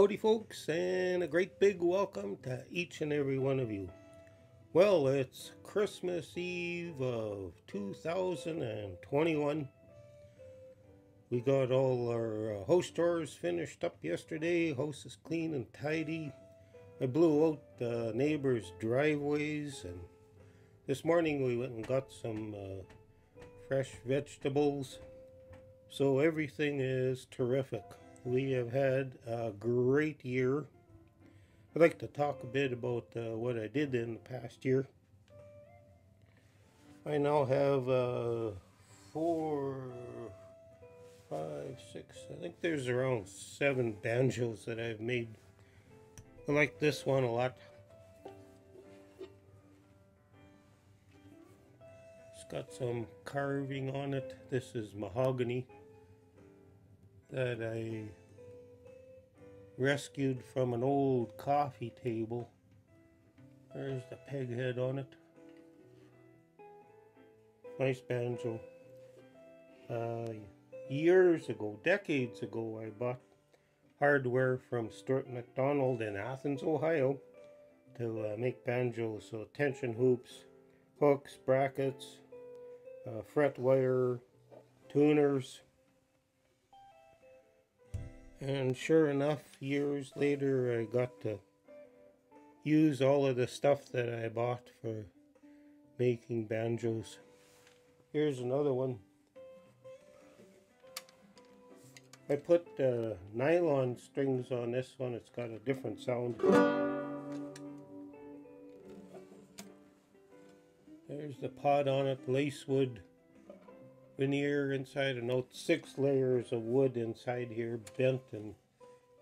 Howdy folks, and a great big welcome to each and every one of you. Well, it's Christmas Eve of 2021. We got all our house chores finished up yesterday. House is clean and tidy. I blew out the neighbors' driveways, and this morning we went and got some fresh vegetables. So everything is terrific. We have had a great year. I'd like to talk a bit about what I did in the past year. I now have 4, 5, 6, I think there's around 7 banjos that I've made. I like this one a lot. It's got some carving on it. This is mahogany that I rescued from an old coffee table. There's the peg head on it. Nice banjo. Years ago, decades ago, I bought hardware from Stuart McDonald in Athens, Ohio to make banjos. So tension hoops, hooks, brackets, fret wire, tuners. And sure enough, years later, I got to use all of the stuff that I bought for making banjos. Here's another one. I put nylon strings on this one. It's got a different sound. There's the pot on it, lacewood veneer inside, and note 6 layers of wood inside here, bent and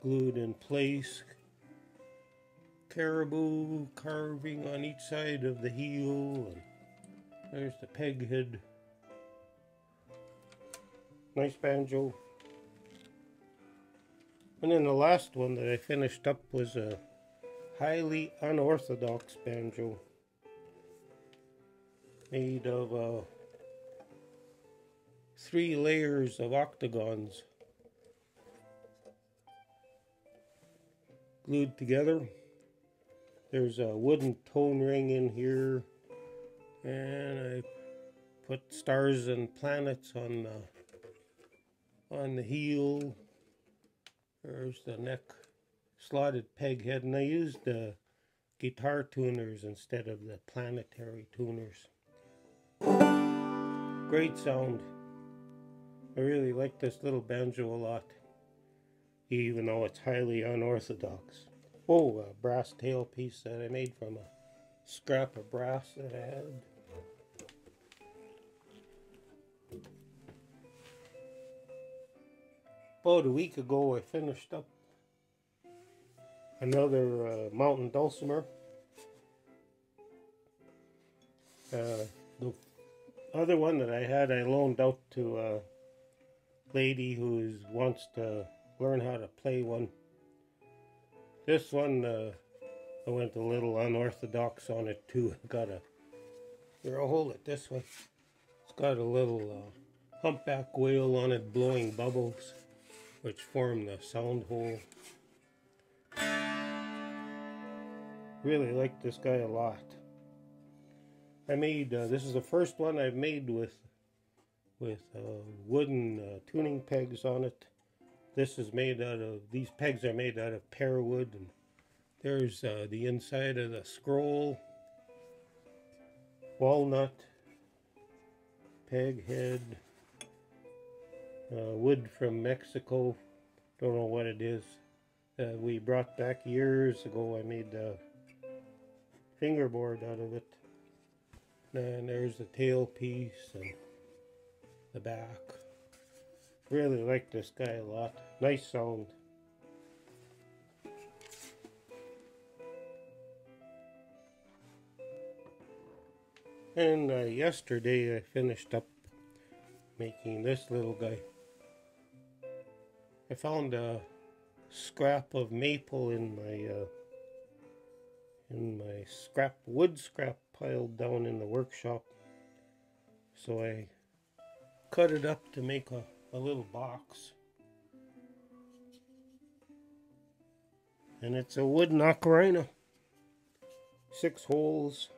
glued in place. Caribou carving on each side of the heel, and there's the peg head. Nice banjo. And then the last one that I finished up was a highly unorthodox banjo made of 3 layers of octagons glued together. There's a wooden tone ring in here, and I put stars and planets on the heel. There's the neck slotted peg head, and I used the guitar tuners instead of the planetary tuners. Great sound. I really like this little banjo a lot, even though it's highly unorthodox. Oh, a brass tailpiece that I made from a scrap of brass that I had. About a week ago, I finished up another mountain dulcimer. The other one that I had, I loaned out to a lady who wants to learn how to play one. This one, I went a little unorthodox on it too. Here, I'll hold it this way. It's got a little humpback whale on it blowing bubbles, which form the sound hole. Really like this guy a lot. I made, this is the first one I've made with wooden tuning pegs on it. This is made out of, these pegs are made out of pear wood, and there's the inside of the scroll, walnut, peg head, wood from Mexico, don't know what it is. We brought back years ago. I made a fingerboard out of it. And there's the tailpiece and the back. Really like this guy a lot. Nice sound. And yesterday I finished up making this little guy. I found a scrap of maple in my wood scrap piled down in the workshop. So I cut it up to make a little box. And it's a wood ocarina. 6 holes.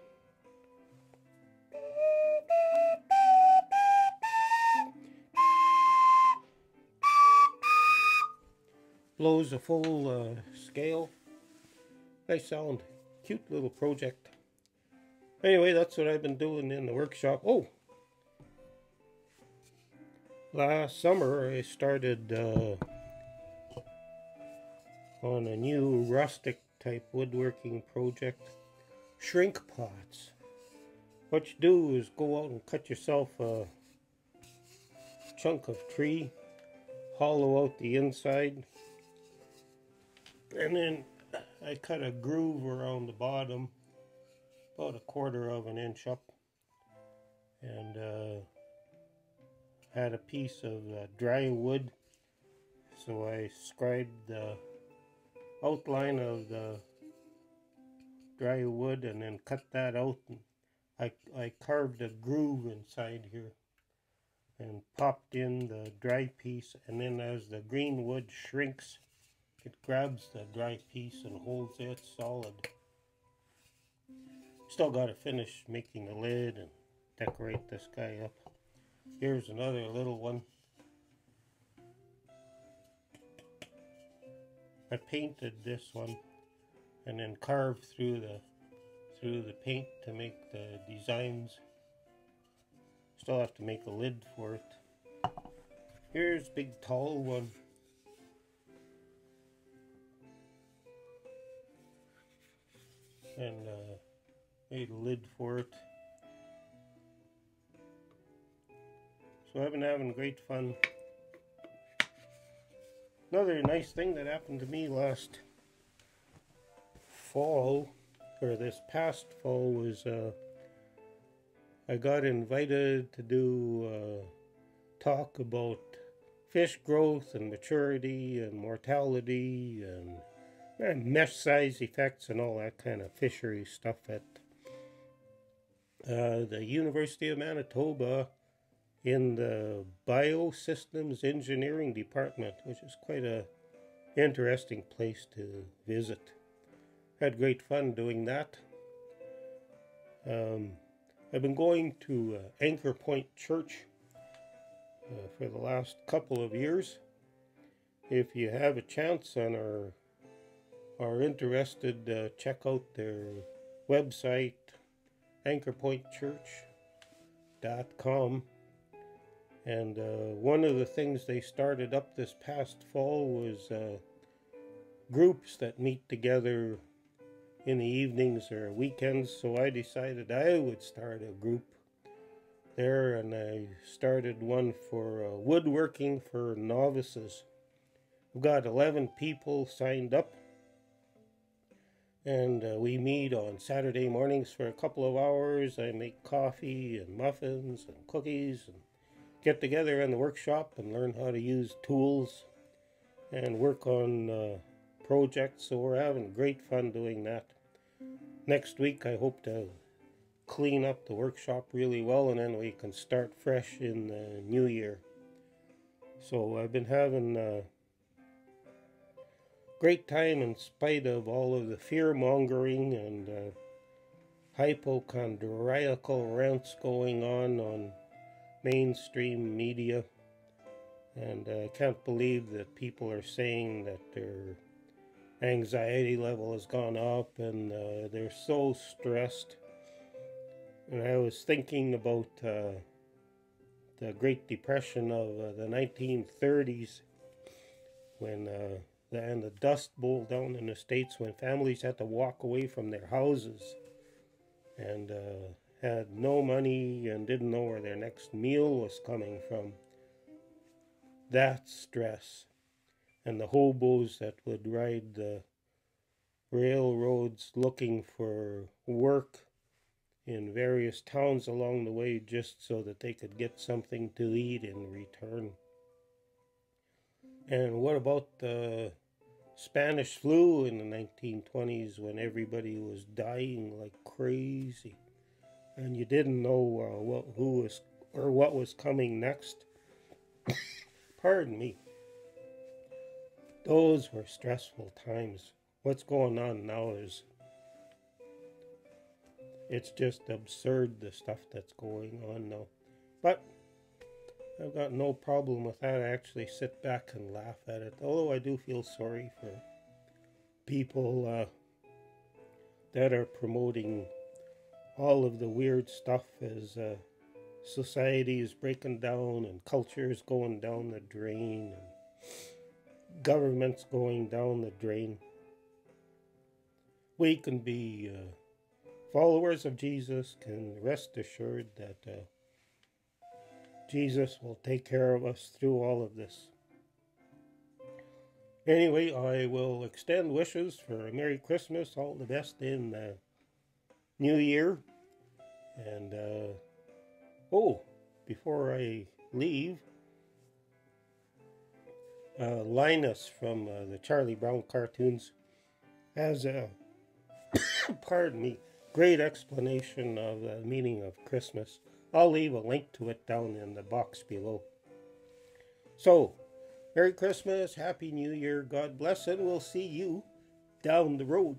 Blows a full scale. Nice sound. Cute little project. Anyway, that's what I've been doing in the workshop. Oh! Last summer I started on a new rustic type woodworking project. Shrink pots. What you do is go out and cut yourself a chunk of tree, hollow out the inside, and then I cut a groove around the bottom, about 1/4 of an inch up, and had a piece of dry wood, so I scribed the outline of the dry wood and then cut that out, and I carved a groove inside here and popped in the dry piece, and then as the green wood shrinks, it grabs the dry piece and holds it solid. Still got to finish making the lid and decorate this guy up. Here's another little one. I painted this one and then carved through the paint to make the designs. Still have to make a lid for it. Here's a big tall one. And made a lid for it. So I've been having great fun. Another nice thing that happened to me last fall, or this past fall, was I got invited to do talk about fish growth and maturity and mortality and mesh size effects and all that kind of fishery stuff at the University of Manitoba in the Biosystems Engineering Department, which is quite a interesting place to visit. Had great fun doing that. I've been going to Anchor Point Church for the last couple of years. If you have a chance and are interested, check out their website, anchorpointchurch.com. And one of the things they started up this past fall was groups that meet together in the evenings or weekends. So I decided I would start a group there, and I started one for woodworking for novices. We've got 11 people signed up, and we meet on Saturday mornings for a couple of hours. I make coffee and muffins and cookies and get together in the workshop and learn how to use tools and work on projects. So we're having great fun doing that. Next week I hope to clean up the workshop really well, and then we can start fresh in the new year. So I've been having a great time in spite of all of the fear-mongering and hypochondriacal rants going on mainstream media. And I can't believe that people are saying that their anxiety level has gone up and they're so stressed. And I was thinking about the Great Depression of the 1930s, when and the Dust Bowl down in the States, when families had to walk away from their houses and had no money and didn't know where their next meal was coming from. That stress. And the hobos that would ride the railroads looking for work in various towns along the way just so that they could get something to eat in return. And what about the Spanish flu in the 1920s, when everybody was dying like crazy and you didn't know what was coming next? Pardon me. Those were stressful times. what's going on now is it's just absurd, the stuff that's going on now. But I've got no problem with that. I actually sit back and laugh at it. Although I do feel sorry for people that are promoting all of the weird stuff as society is breaking down and culture is going down the drain and government's going down the drain. We can be followers of Jesus, can rest assured that Jesus will take care of us through all of this. Anyway, I will extend wishes for a Merry Christmas, all the best in the New Year. And, before I leave, Linus from the Charlie Brown cartoons has a, pardon me, great explanation of the meaning of Christmas. I'll leave a link to it down in the box below. So, Merry Christmas, Happy New Year, God bless, and we'll see you down the road.